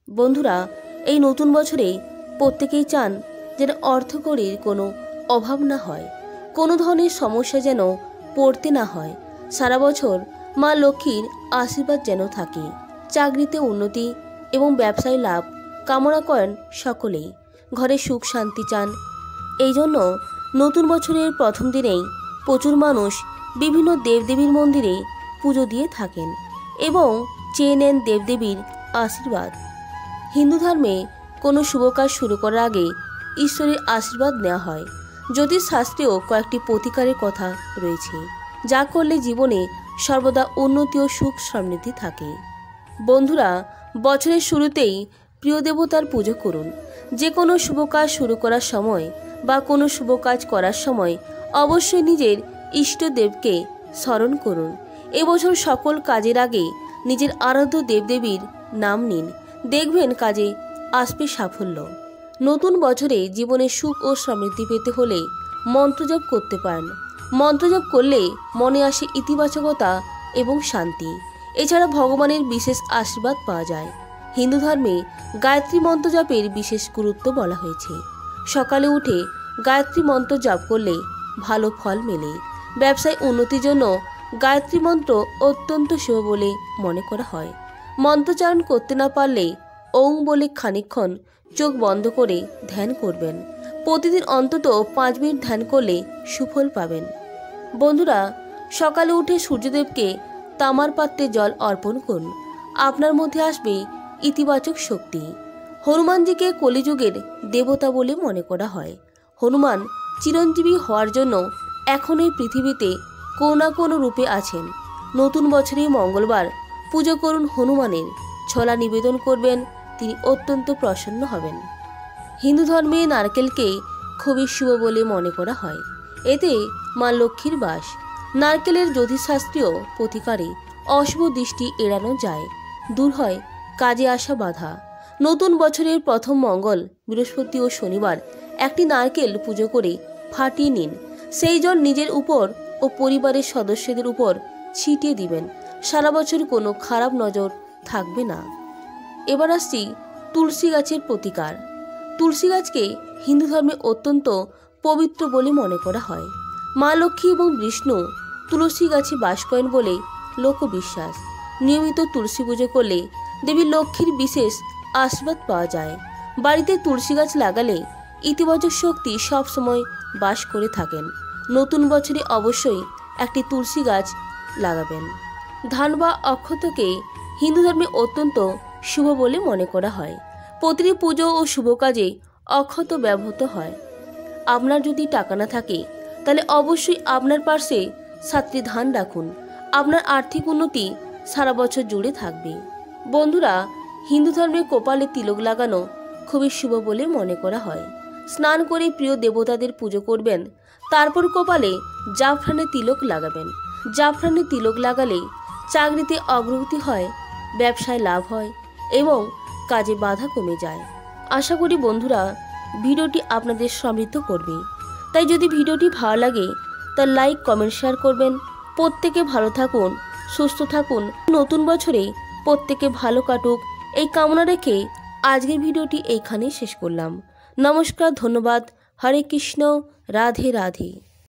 বন্ধুরা, এই নতুন বছরে প্রত্যেকেই চান যেন অর্থকড়ির কোনো অভাব না হয়, কোনো ধরনের সমস্যা যেন পড়তে না হয়। সারা বছর মা লক্ষ্মীর আশীর্বাদ যেন থাকে। চাকরিতে উন্নতি এবং ব্যবসায় লাভ কামনা করেন সকলেই। ঘরে সুখ শান্তি চান। এই জন্য নতুন বছরের প্রথম দিনেই প্রচুর মানুষ বিভিন্ন দেবদেবীর মন্দিরে পুজো দিয়ে থাকেন এবং চেয়ে নেন দেবদেবীর আশীর্বাদ। হিন্দু ধর্মে কোনো শুভ কাজ শুরু করার আগে ঈশ্বরের আশীর্বাদ নেওয়া হয়। জ্যোতিষ শাস্ত্রেও কয়েকটি প্রতিকারের কথা রয়েছে, যা করলে জীবনে সর্বদা উন্নতি ও সুখ সমৃদ্ধি থাকে। বন্ধুরা, বছরের শুরুতেই প্রিয় দেবতার পুজো করুন। যে কোনো শুভ কাজ শুরু করার সময় বা কোনো শুভ কাজ করার সময় অবশ্যই নিজের ইষ্টদেবকে স্মরণ করুন। এবছর সকল কাজের আগে নিজের আরাধ্য দেবদেবীর নাম নিন, দেখবেন কাজে আসবে সাফল্য। নতুন বছরে জীবনে সুখ ও সমৃদ্ধি পেতে হলে মন্ত্রজপ করতে পারেন। মন্ত্রজপ করলে মনে আসে ইতিবাচকতা এবং শান্তি। এছাড়া ভগবানের বিশেষ আশীর্বাদ পাওয়া যায়। হিন্দু ধর্মে গায়ত্রী মন্ত্র জপের বিশেষ গুরুত্ব বলা হয়েছে। সকালে উঠে গায়ত্রী মন্ত্র জপ করলে ভালো ফল মেলে। ব্যবসায় উন্নতির জন্য গায়ত্রী মন্ত্র অত্যন্ত শুভ বলে মনে করা হয়। মন্ত্রোচ্চারণ করতে না পারলে ওং বলে খানিকক্ষণ চোখ বন্ধ করে ধ্যান করবেন। প্রতিদিন অন্তত 5 মিনিট ধ্যান করলে সুফল পাবেন। বন্ধুরা, সকালে উঠে সূর্যদেবকে তামার পাত্রে জল অর্পণ করুন। আপনার মধ্যে আসবে ইতিবাচক শক্তি। হনুমানজিকে কলিযুগের দেবতা বলে মনে করা হয়। হনুমান চিরঞ্জীবী হওয়ার জন্য এখন এই পৃথিবীতে কোনো না কোনো রূপে আছেন। নতুন বছরে মঙ্গলবার পুজো করুন হনুমানের, ছলা নিবেদন করবেন, তিনি অত্যন্ত প্রসন্ন হবেন। হিন্দু ধর্মে নারকেলকে খুবই শুভ বলে মনে করা হয়। এতে মা লক্ষ্মীর বাস। নারকেলের জ্যোতিষশাস্ত্রীয় প্রতিকারে অশুভ দৃষ্টি এড়ানো যায়, দূর হয় কাজে আসা বাধা। নতুন বছরের প্রথম মঙ্গল, বৃহস্পতি ও শনিবার একটি নারকেল পুজো করে ফাটিয়ে নিন। সেই জল নিজের উপর ও পরিবারের সদস্যদের উপর ছিটিয়ে দিবেন। সারা বছর কোনো খারাপ নজর থাকবে না। এবার আসছি তুলসী গাছের প্রতিকার। তুলসী গাছকে হিন্দু ধর্মে অত্যন্ত পবিত্র বলে মনে করা হয়। মা লক্ষ্মী এবং বিষ্ণু তুলসী গাছে বাস করেন বলে লোকবিশ্বাস। নিয়মিত তুলসী পুজো করলে দেবী লক্ষ্মীর বিশেষ আশীর্বাদ পাওয়া যায়। বাড়িতে তুলসী গাছ লাগালে ইতিবাচক শক্তি সবসময় বাস করে থাকেন। নতুন বছরে অবশ্যই একটি তুলসী গাছ লাগাবেন। ধান বা অক্ষতকে হিন্দু ধর্মে অত্যন্ত শুভ বলে মনে করা হয়। প্রতিটি পুজো ও শুভ কাজে অক্ষত ব্যবহৃত হয়। আপনার যদি টাকা না থাকে তাহলে অবশ্যই আপনার পাশে 7টি ধান রাখুন। আপনার আর্থিক উন্নতি সারা বছর জুড়ে থাকবে। বন্ধুরা, হিন্দু ধর্মে কপালে তিলক লাগানো খুবই শুভ বলে মনে করা হয়। স্নান করে প্রিয় দেবতাদের পুজো করবেন, তারপর কপালে জাফরানের তিলক লাগাবেন। জাফরানের তিলক লাগালে চাকরিতে অগ্রগতি হয়, ব্যবসায় লাভ হয় এবং কাজে বাধা কমে যায়। আশা করি বন্ধুরা ভিডিওটি আপনাদের সমৃদ্ধ করবে। তাই যদি ভিডিওটি ভালো লাগে তা লাইক কমেন্ট শেয়ার করবেন। প্রত্যেকে ভালো থাকুন, সুস্থ থাকুন। নতুন বছরে প্রত্যেকে ভালো কাটুক এই কামনা রেখে আজকের ভিডিওটি এইখানেই শেষ করলাম। নমস্কার, ধন্যবাদ। হরে কৃষ্ণ, রাধে রাধে।